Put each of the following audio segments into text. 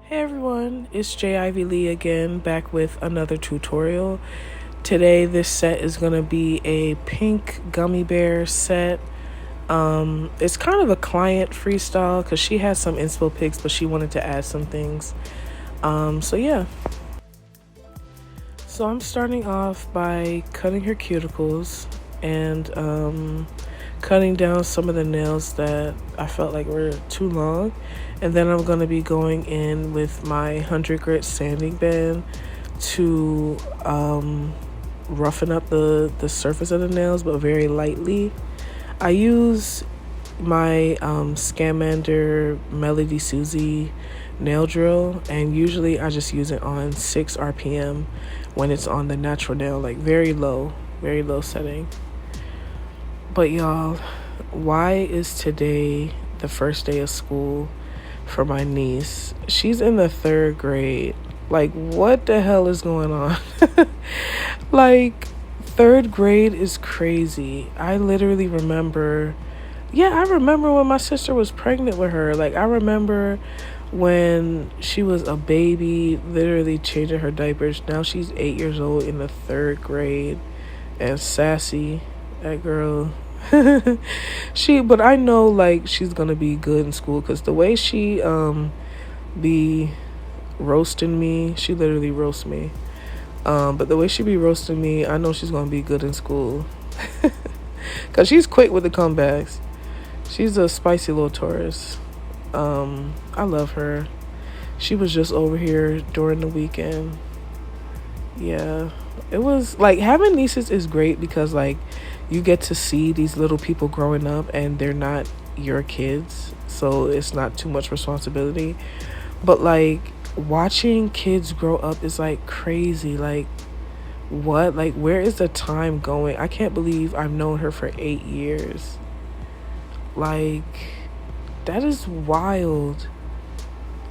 Hey everyone, it's J Ivy Lee again, back with another tutorial. Today this set is going to be a pink gummy bear set. It's kind of a client freestyle because she has some inspo pics, but she wanted to add some things. So yeah. So I'm starting off by cutting her cuticles and cutting down some of the nails that I felt like were too long. And then I'm going to be going in with my 100 grit sanding band to roughen up the surface of the nails, but very lightly. I use my Scamander Melody Susie nail drill, and usually I just use it on 6 RPM when it's on the natural nail, like very low setting. But y'all, why is today the first day of school for my niece? She's in the 3rd grade. Like, what the hell is going on? Like, 3rd grade is crazy. I literally remember, I remember when my sister was pregnant with her. Like, I remember when she was a baby, literally changing her diapers. Now she's 8 years old in the 3rd grade and sassy. That girl. But I know, like, she's gonna be good in school because the way she be roasting me, she literally roasts me. But the way she be roasting me, I know she's gonna be good in school. Cause she's quick with the comebacks. She's a spicy little Taurus. I love her. She was just over here during the weekend. Yeah, it was like, having nieces is great because, like, you get to see these little people growing up and they're not your kids, so it's not too much responsibility. But, like, watching kids grow up is like crazy. Like, what? Like, where is the time going? I can't believe I've known her for 8 years. Like, that is wild.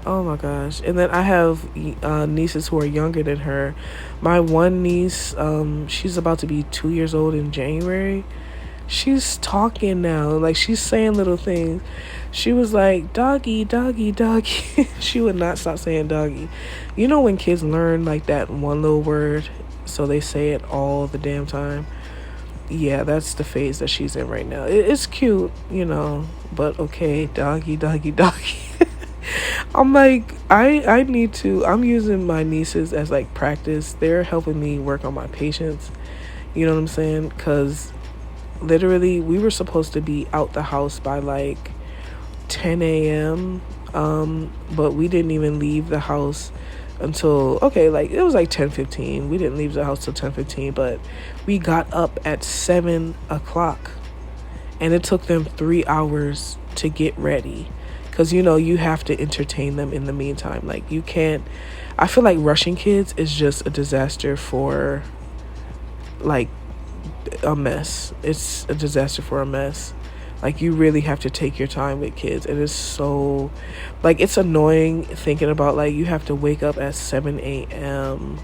Oh my gosh. And then I have nieces who are younger than her. My one niece, she's about to be 2 years old in January. She's talking now. Like, she's saying little things. She was like, doggy, doggy, doggy. She would not stop saying doggy. You know when kids learn, like, that one little word, so they say it all the damn time? Yeah, that's the phase that she's in right now. It's cute, but okay, doggy, doggy, doggy. I'm like, I need to, I'm using my nieces as, like, practice. They're helping me work on my patience. You know what I'm saying? Because literally we were supposed to be out the house by like 10 a.m. But we didn't even leave the house until, like, it was like 10:15. We didn't leave the house till 10:15, but we got up at 7 o'clock. And it took them 3 hours to get ready. Because, you have to entertain them in the meantime. Like, you can't, I feel like rushing kids is just a disaster for, like, a mess. It's a disaster for a mess. Like, you really have to take your time with kids. It is so, like, it's annoying thinking about, like, you have to wake up at 7 a.m.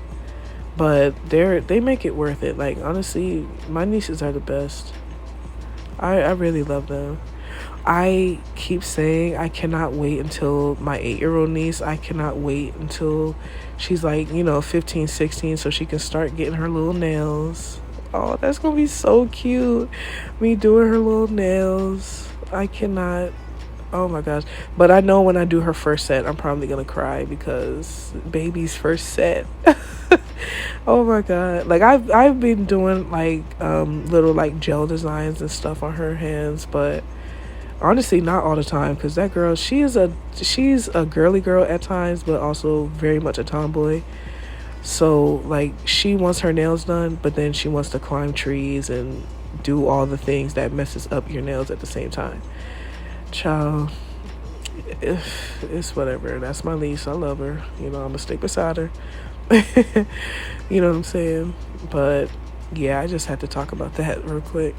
But they make it worth it. Like, honestly, my nieces are the best. I really love them. I keep saying I cannot wait until my 8-year-old niece, I cannot wait until she's like, 15, 16, so she can start getting her little nails. Oh, that's gonna be so cute. Me doing her little nails. I cannot. Oh my gosh. But I know when I do her first set, I'm probably gonna cry because baby's first set. Oh my god. Like, I've been doing, like, little, like, gel designs and stuff on her hands, but honestly not all the time, because that girl, she's a girly girl at times, but also very much a tomboy. So, like, she wants her nails done, but then she wants to climb trees and do all the things that messes up your nails at the same time. Child, it's whatever. That's my niece. I love her. I'm gonna stick beside her. You know what I'm saying? But yeah, I just had to talk about that real quick.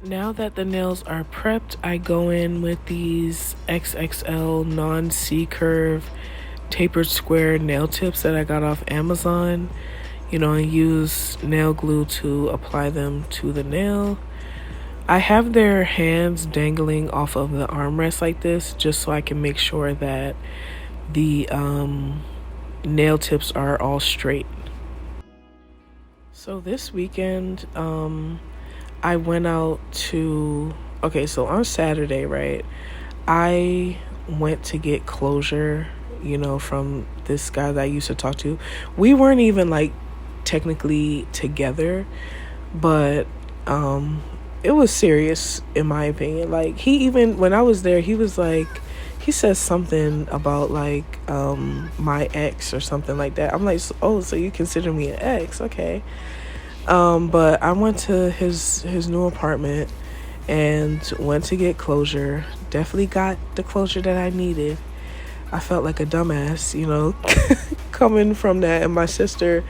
Now that the nails are prepped, I go in with these XXL non-C-curve tapered square nail tips that I got off Amazon. And use nail glue to apply them to the nail. I have their hands dangling off of the armrest like this just so I can make sure that the nail tips are all straight. So this weekend, I went out to, okay, so on Saturday, right, I went to get closure, from this guy that I used to talk to. We weren't even like technically together, but it was serious in my opinion. Like, he even, when I was there, he was like, he said something about like my ex or something like that. I'm like, oh, so you consider me an ex? Okay. But I went to his new apartment and went to get closure. Definitely got the closure that I needed. I felt like a dumbass, coming from that. And my sister,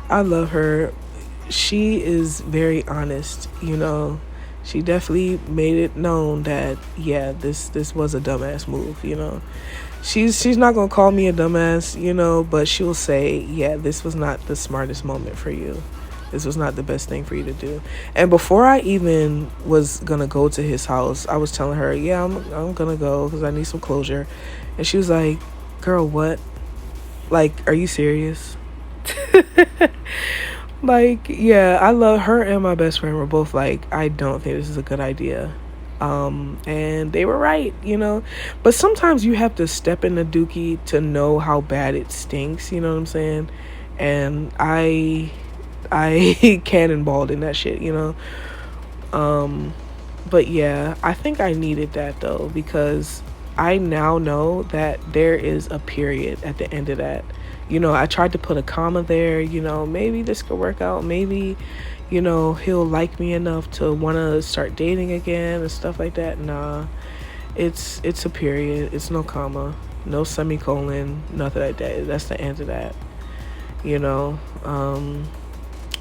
I love her. She is very honest, She definitely made it known that, yeah, this was a dumbass move, She's not gonna call me a dumbass, but she will say, yeah, this was not the smartest moment for you. This was not the best thing for you to do. And before I even was gonna go to his house, I was telling her, yeah, I'm gonna go because I need some closure. And she was like, girl, what? Like, are you serious? Like, yeah, I love her, and my best friend were both like, I don't think this is a good idea. And they were right, But sometimes you have to step in the dookie to know how bad it stinks, you know what I'm saying? And I cannonballed in that shit, But yeah, I think I needed that though, because I now know that there is a period at the end of that. I tried to put a comma there, maybe this could work out. Maybe, he'll like me enough to want to start dating again and stuff like that. Nah, it's a period. It's no comma, no semicolon, nothing like that. That's the end of that,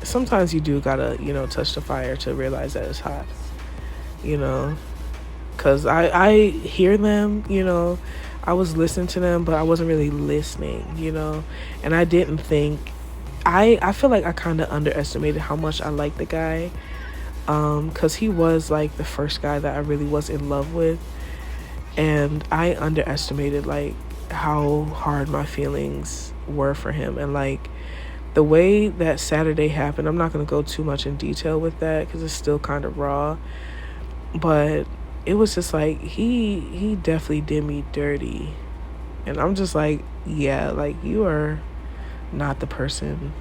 Sometimes you do gotta, touch the fire to realize that it's hot, because I hear them, I was listening to them, but I wasn't really listening, and I didn't think, I feel like I kind of underestimated how much I liked the guy, because he was like the first guy that I really was in love with, and I underestimated like how hard my feelings were for him. And like the way that Saturday happened, I'm not going to go too much in detail with that because it's still kind of raw, but it was just like he definitely did me dirty. And I'm just like, yeah, like, you are not the person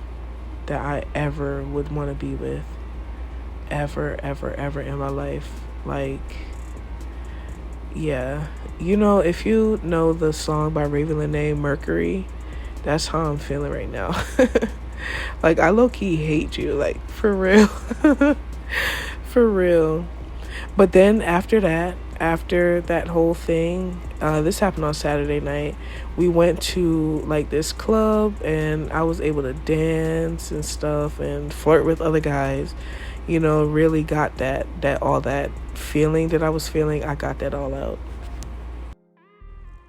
that I ever would want to be with, ever in my life. Like, yeah, if you know the song by Raven Lene, Mercury, that's how I'm feeling right now. Like, I low-key hate you, like, for real. For real. But then after that whole thing, this happened on Saturday night, we went to like this club and I was able to dance and stuff and flirt with other guys, really got that all that feeling that I was feeling, I got that all out.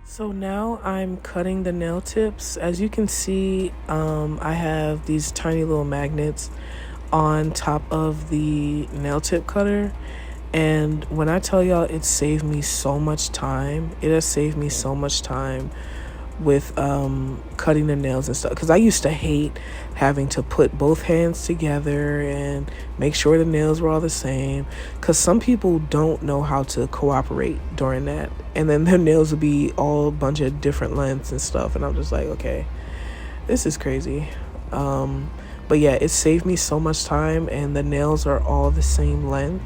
So now I'm cutting the nail tips. As you can see, I have these tiny little magnets on top of the nail tip cutter. And when I tell y'all, it saved me so much time. It has saved me so much time with cutting the nails and stuff, because I used to hate having to put both hands together and make sure the nails were all the same, because some people don't know how to cooperate during that, and then their nails will be all a bunch of different lengths and stuff, and I'm just like, okay, this is crazy. But yeah, it saved me so much time, and the nails are all the same length,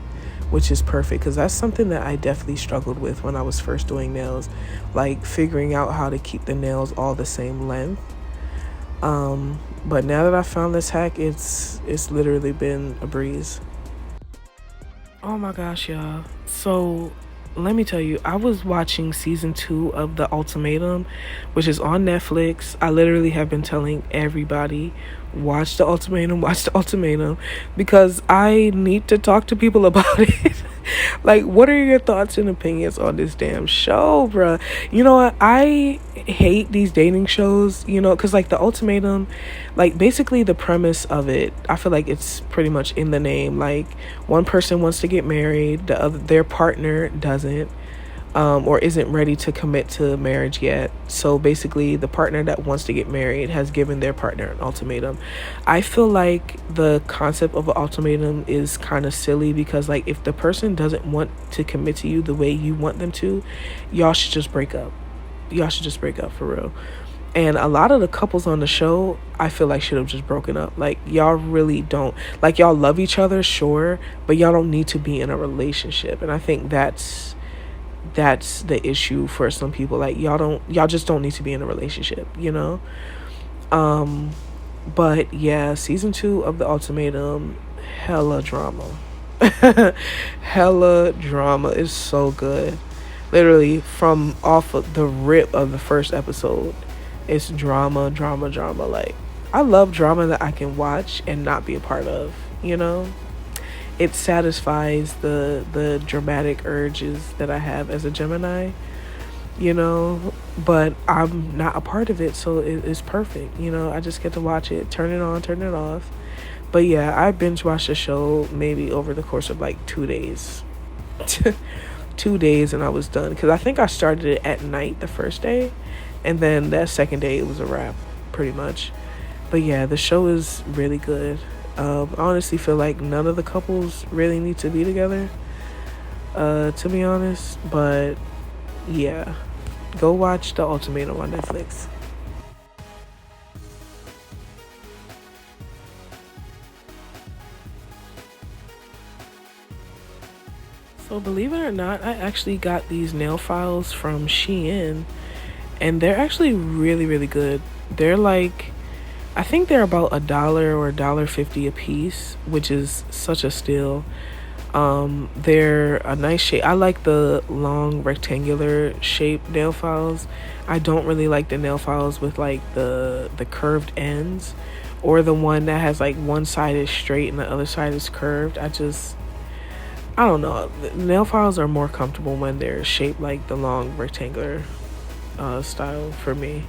which is perfect, because that's something that I definitely struggled with when I was first doing nails, like figuring out how to keep the nails all the same length. But now that I found this hack, it's literally been a breeze. Oh my gosh, y'all. So let me tell you, I was watching season 2 of The Ultimatum, which is on Netflix. I literally have been telling everybody, watch The Ultimatum, because I need to talk to people about it. Like, what are your thoughts and opinions on this damn show, bruh? You know what? I hate these dating shows, you know, because, like, the ultimatum, like, basically the premise of it, I feel like it's pretty much in the name. Like, one person wants to get married, their partner doesn't. Or isn't ready to commit to marriage yet. So basically, the partner that wants to get married has given their partner an ultimatum. I feel like the concept of an ultimatum is kind of silly because, like, if the person doesn't want to commit to you the way you want them to, y'all should just break up. Y'all should just break up for real. And a lot of the couples on the show, I feel like should have just broken up. Like, y'all really don't, like, y'all love each other, sure, but y'all don't need to be in a relationship. And I think that's the issue for some people. Like, y'all just don't need to be in a relationship, you know. But yeah, season 2 of the ultimatum, hella drama. Hella drama is so good. Literally from off of the rip of the first episode, it's drama, drama, drama. Like, I love drama that I can watch and not be a part of, you know. It satisfies the dramatic urges that I have as a Gemini, you know, but I'm not a part of it, so it's perfect, you know. I just get to watch it, turn it on, turn it off. But yeah, I binge watched the show maybe over the course of like 2 days. 2 days and I was done, because I think I started it at night the first day, and then that second day it was a wrap pretty much. But yeah, the show is really good. I honestly feel like none of the couples really need to be together, to be honest. But yeah, go watch The Ultimatum on Netflix. So believe it or not, I actually got these nail files from Shein, and they're actually really, really good. They're like, I think they're about $1 or $1.50 a piece, which is such a steal. They're a nice shape. I like the long rectangular shape nail files. I don't really like the nail files with like the curved ends, or the one that has like one side is straight and the other side is curved. I don't know. Nail files are more comfortable when they're shaped like the long rectangular style for me.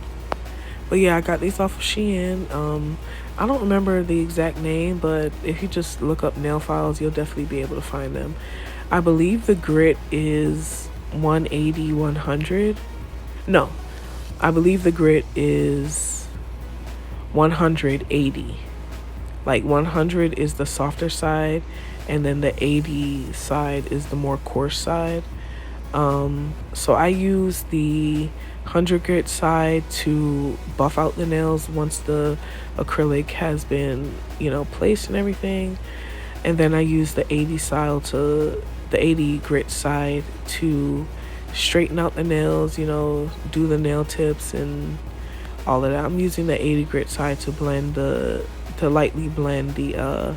But yeah, I got these off of Shein. I don't remember the exact name, but if you just look up nail files, you'll definitely be able to find them. I believe the grit is 180, 100. No, I believe the grit is 180. Like, 100 is the softer side, and then the 80 side is the more coarse side. So I use the 100 grit side to buff out the nails once the acrylic has been, you know, placed and everything. And then I use the 80 grit side to straighten out the nails, you know, do the nail tips and all of that. I'm using the 80 grit side to lightly blend the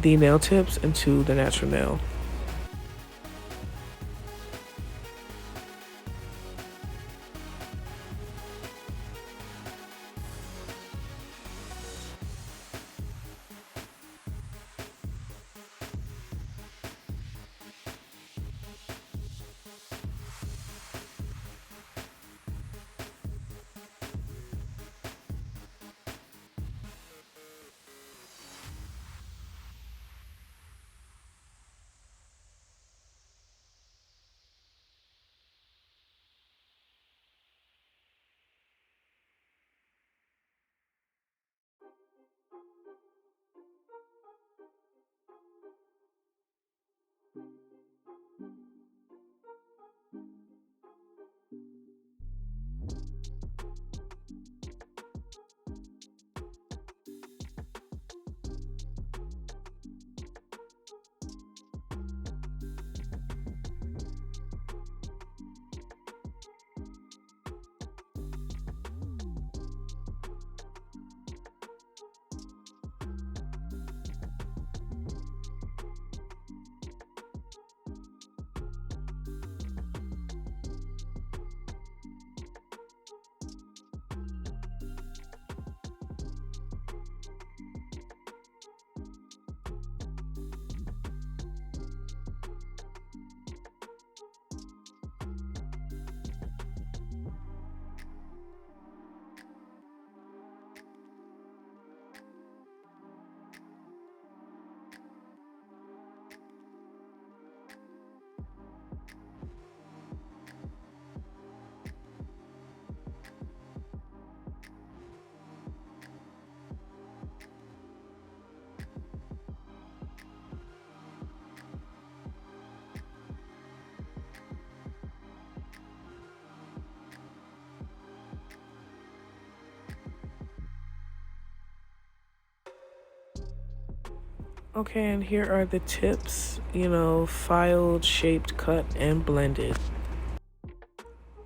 nail tips into the natural nail. Okay, and here are the tips, filed, shaped, cut, and blended.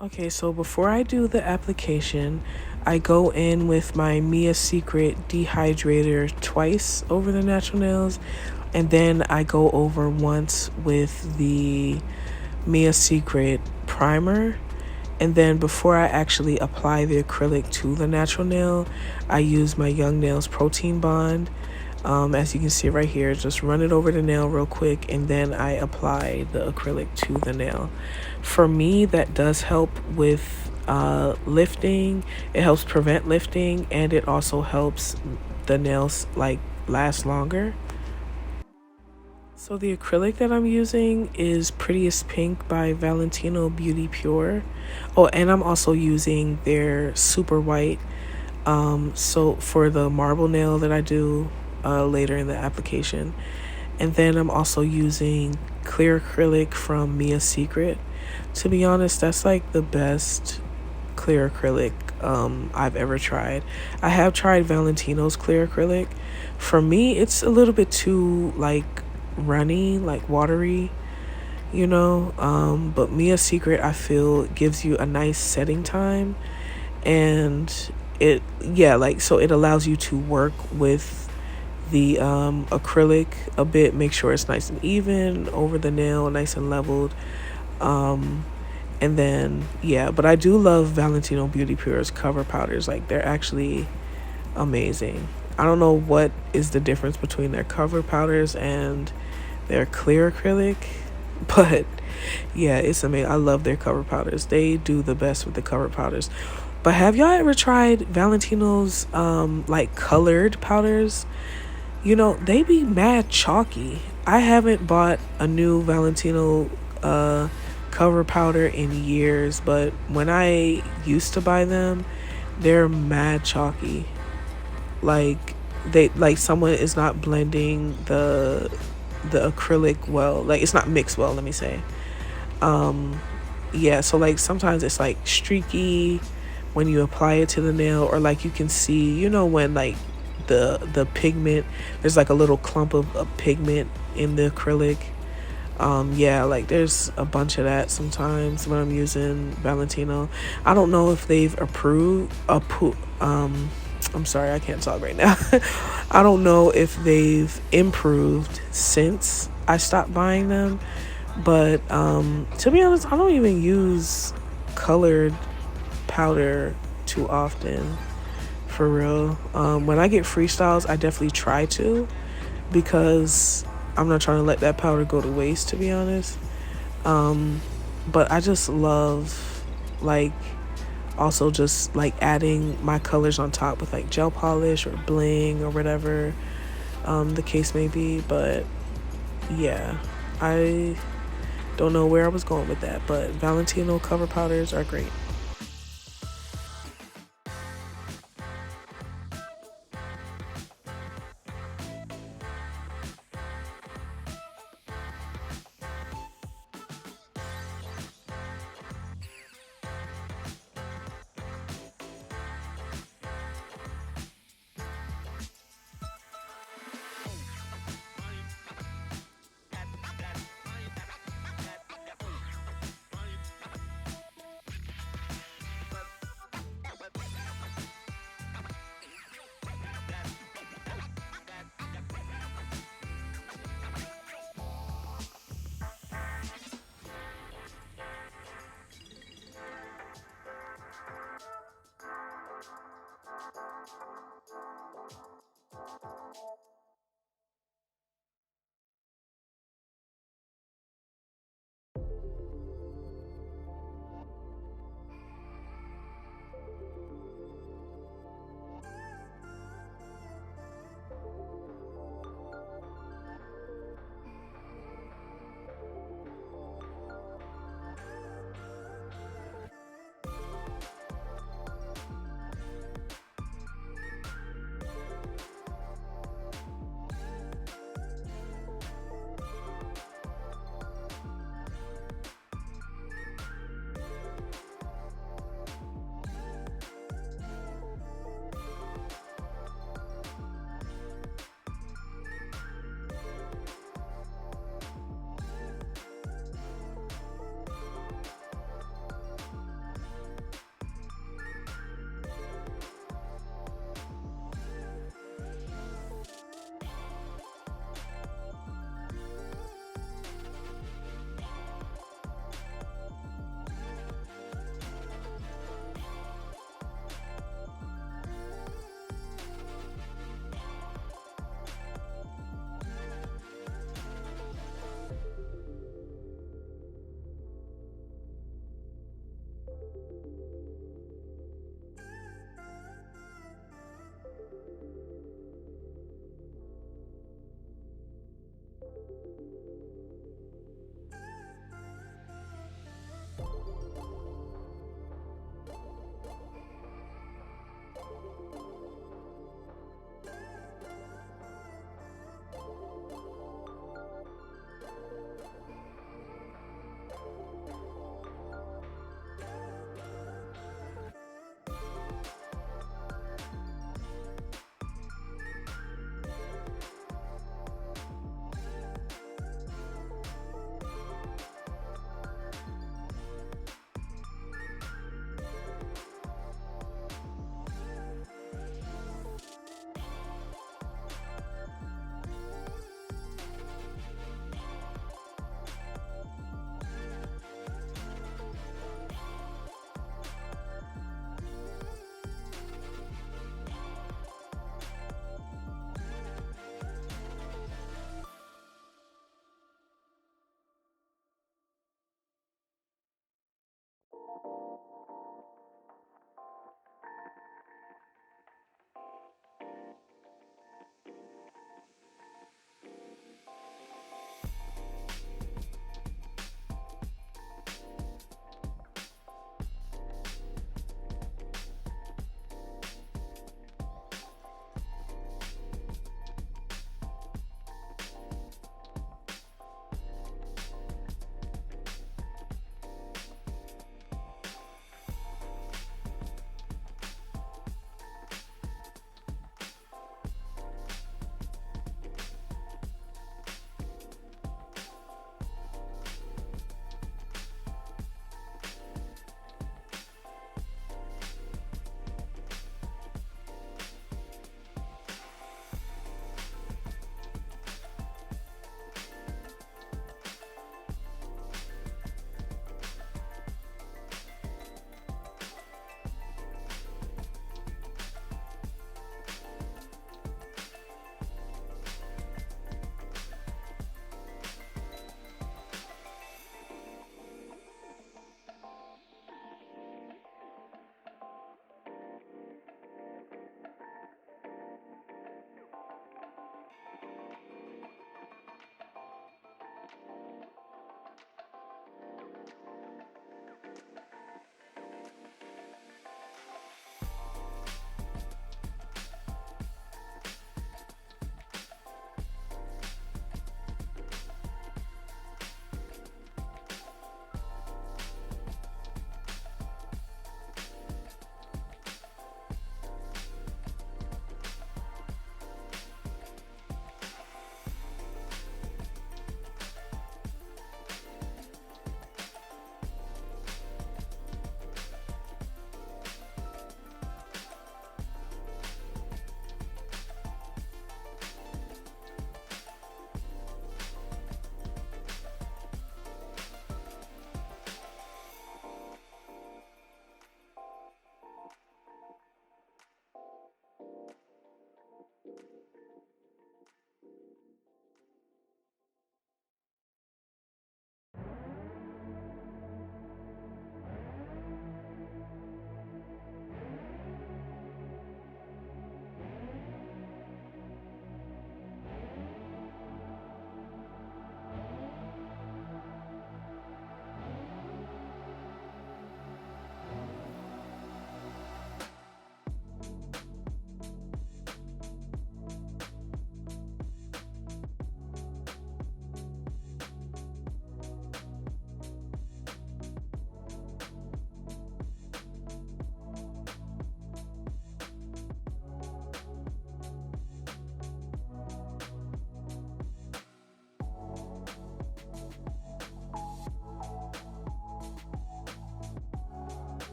Okay, so before I do the application, I go in with my Mia Secret dehydrator twice over the natural nails, and then I go over once with the Mia Secret primer. And then before I actually apply the acrylic to the natural nail, I use my Young Nails Protein Bond. As you can see right here, just run it over the nail real quick, and then I apply the acrylic to the nail. For me, that does help with lifting. It helps prevent lifting, and it also helps the nails like last longer. So the acrylic that I'm using is Prettiest Pink by Valentino Beauty Pure. Oh, and I'm also using their super white. So for the marble nail that I do later in the application. And then I'm also using clear acrylic from Mia Secret. To be honest, that's like the best clear acrylic I've ever tried. I have tried Valentino's clear acrylic. For me, it's a little bit too like runny, like watery, but Mia Secret, I feel, gives you a nice setting time, and so it allows you to work with the acrylic a bit, make sure it's nice and even over the nail, nice and leveled. And then but I do love Valentino Beauty Pure's cover powders. Like, they're actually amazing. I don't know what is the difference between their cover powders and their clear acrylic, but yeah, it's amazing. I love their cover powders. They do the best with the cover powders. But have y'all ever tried Valentino's like colored powders? They be mad chalky. I haven't bought a new Valentino cover powder in years, but when I used to buy them, they're mad chalky. Like, someone is not blending the acrylic well. Like, it's not mixed well, let me say. So like sometimes it's like streaky when you apply it to the nail, or like you can see, when like the pigment, there's like a little clump of pigment in the acrylic. Like there's a bunch of that sometimes when I'm using Valentino. I don't know if they've I'm sorry, I can't talk right now. I don't know if they've improved since I stopped buying them, but to be honest, I don't even use colored powder too often, for real. When I get freestyles, I definitely try to, because I'm not trying to let that powder go to waste, to be honest. But I just love, like, also just like adding my colors on top with like gel polish or bling or whatever the case may be. But yeah, I don't know where I was going with that, but Valentino cover powders are great.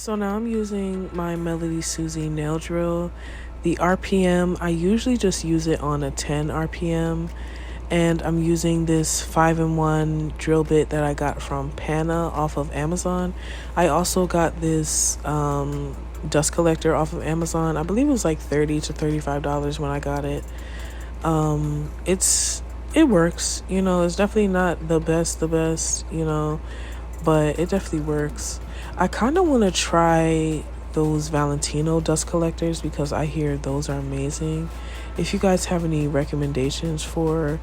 So now I'm using my Melody Susie nail drill. The RPM, I usually just use it on a 10 RPM. And I'm using this 5-in-1 drill bit that I got from Pana off of Amazon. I also got this dust collector off of Amazon. I believe it was like $30 to $35 when I got it. It works, you know. It's definitely not the best, you know, but it definitely works. I kind of want to try those Valentino dust collectors because I hear those are amazing. If you guys have any recommendations for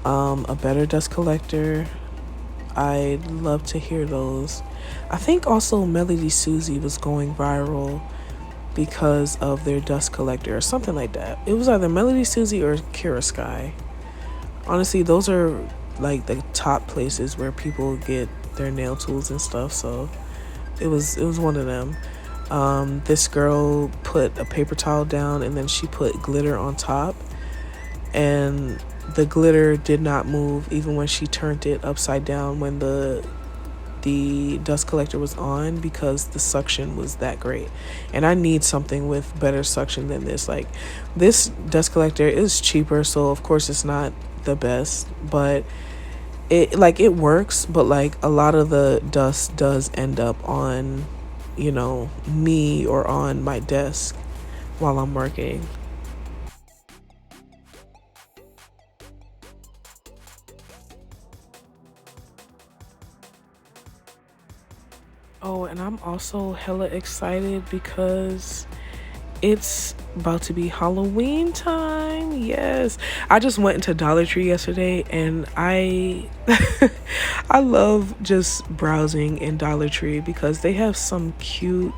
a better dust collector, I'd love to hear those. I think also Melody Susie was going viral because of their dust collector or something like that. It was either Melody Susie or Kira Sky. Honestly, those are like the top places where people get their nail tools and stuff. So it was one of them. This girl put a paper towel down and then she put glitter on top, and the glitter did not move even when she turned it upside down when the dust collector was on, because the suction was that great. And I need something with better suction than this. Like, this dust collector is cheaper, so of course it's not the best, but it works, but like a lot of the dust does end up on, you know, me or on my desk while I'm working. Oh, and I'm also hella excited because it's about to be Halloween time. Yes. I just went into Dollar Tree yesterday, and I I love just browsing in Dollar Tree because they have some cute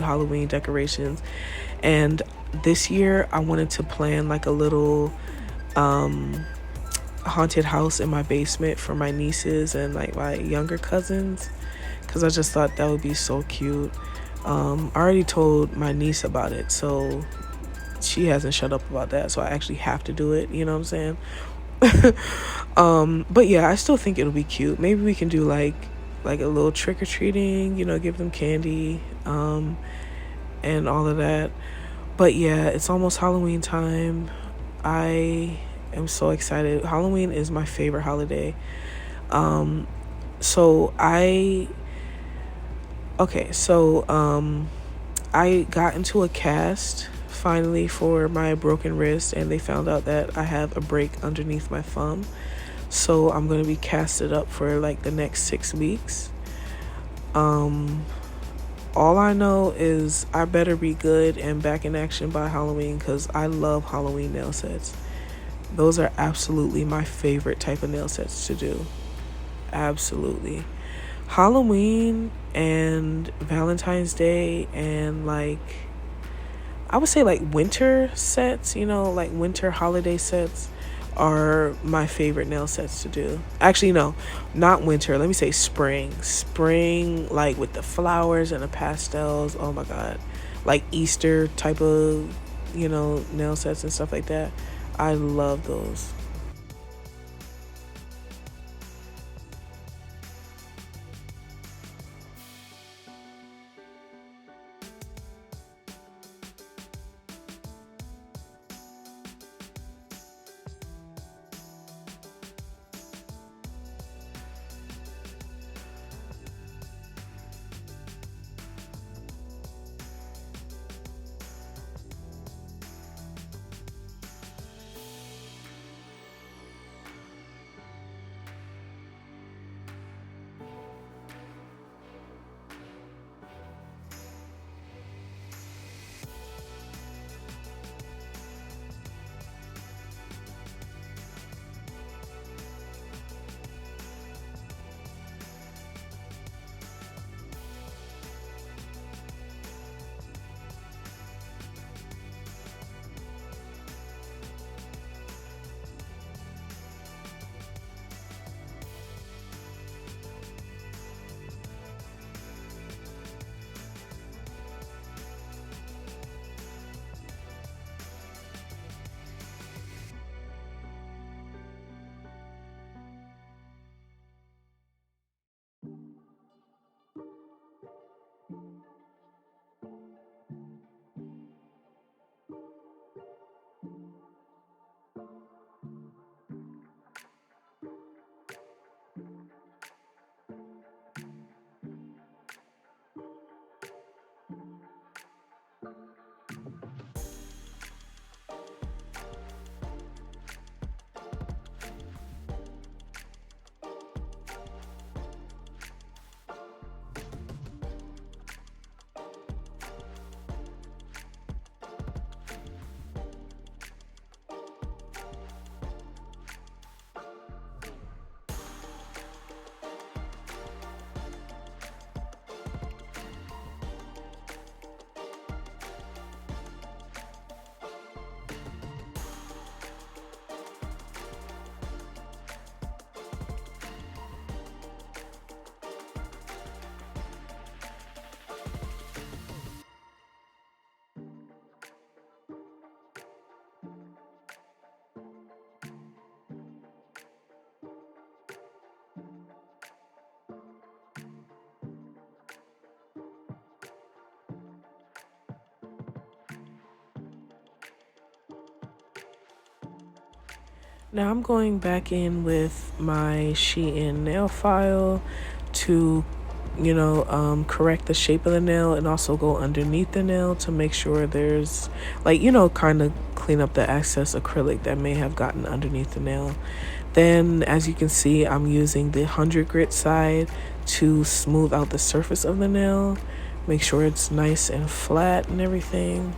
Halloween decorations. And this year I wanted to plan like a little haunted house in my basement for my nieces and like my younger cousins, because I just thought that would be so cute. I already told my niece about it, so she hasn't shut up about that, so I actually have to do it, you know what I'm saying? But yeah, I still think it'll be cute. Maybe we can do like a little trick-or-treating, you know, give them candy, and all of that. But yeah, it's almost Halloween time. I am so excited. Halloween is my favorite holiday. So I Okay, so I got into a cast finally for my broken wrist, and they found out that I have a break underneath my thumb. So I'm going to be casted up for like the next 6 weeks. All I know is I better be good and back in action by Halloween, because I love Halloween nail sets. Those are absolutely my favorite type of nail sets to do. Absolutely. Halloween and Valentine's Day and like, I would say like winter sets, you know, like winter holiday sets are my favorite nail sets to do. Actually, no, not winter. Let me say spring. Spring, like with the flowers and the pastels. Oh my God. Like Easter type of, you know, nail sets and stuff like that. I love those. Now I'm going back in with my Shein nail file to, correct the shape of the nail and also go underneath the nail to make sure there's, like, kind of clean up the excess acrylic that may have gotten underneath the nail. Then, as you can see, I'm using the 100 grit side to smooth out the surface of the nail, make sure it's nice and flat and everything.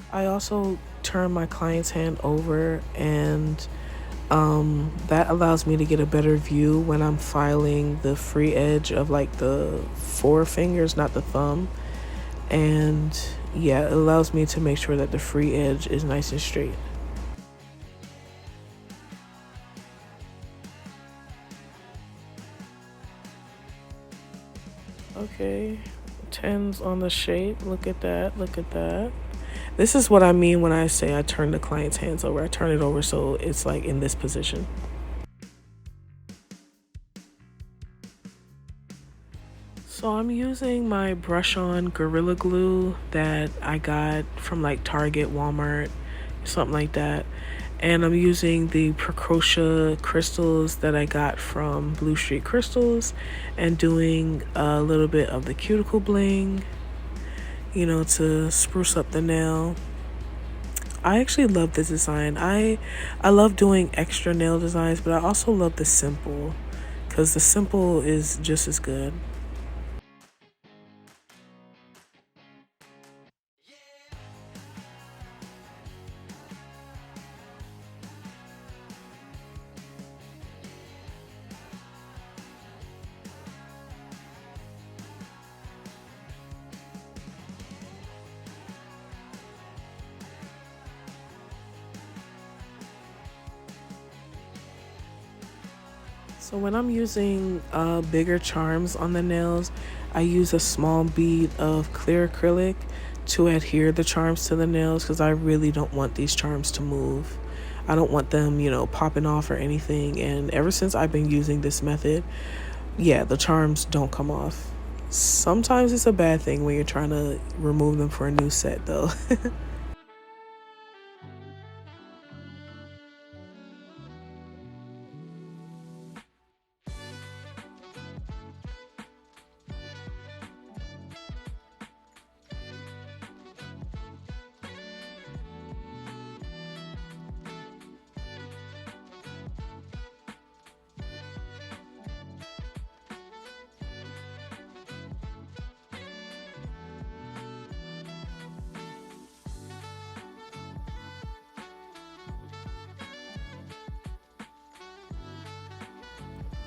I also turn my client's hand over, and that allows me to get a better view when I'm filing the free edge of like the four fingers, not the thumb. And yeah, it allows me to make sure that the free edge is nice and straight. Okay, 10s on the shape. Look at that, look at that. This is what I mean when I say I turn the client's hands over. I turn it over so it's like in this position. So I'm using my brush on Gorilla Glue that I got from like Target, Walmart, something like that. And I'm using the Precosia crystals that I got from Blue Street Crystals and doing a little bit of the cuticle bling, to spruce up the nail. I actually love this design. I love doing extra nail designs, but I also love the simple because the simple is just as good. So when I'm using bigger charms on the nails, I use a small bead of clear acrylic to adhere the charms to the nails because I really don't want these charms to move. I don't want them, popping off or anything. And ever since I've been using this method, yeah, the charms don't come off. Sometimes it's a bad thing when you're trying to remove them for a new set, though.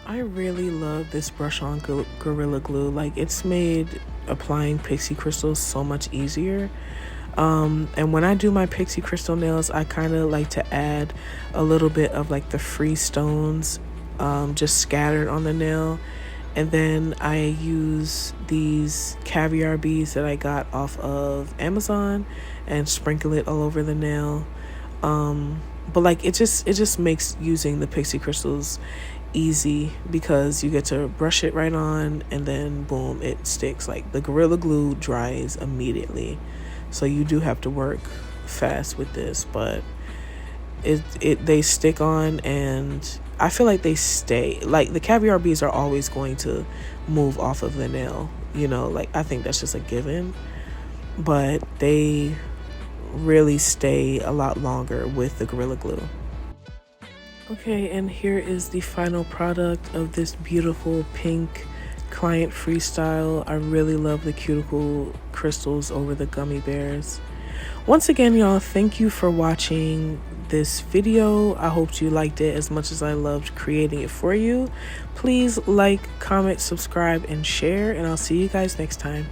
I really love this brush on Gorilla Glue. Like, it's made applying pixie crystals so much easier. And when I do my pixie crystal nails, I kind of like to add a little bit of like the free stones just scattered on the nail. And then I use these caviar beads that I got off of Amazon and sprinkle it all over the nail. But like it just makes using the pixie crystals easy because you get to brush it right on and then boom, it sticks. Like the Gorilla Glue dries immediately, so you do have to work fast with this, but they stick on, and I feel like they stay. Like the caviar beads are always going to move off of the nail, like I think that's just a given, but they really stay a lot longer with the Gorilla Glue. Okay, and here is the final product of this beautiful pink client freestyle. I really love the cuticle crystals over the gummy bears. Once again, y'all, thank you for watching this video. I hope you liked it as much as I loved creating it for you. Please like, comment, subscribe, and share, and I'll see you guys next time.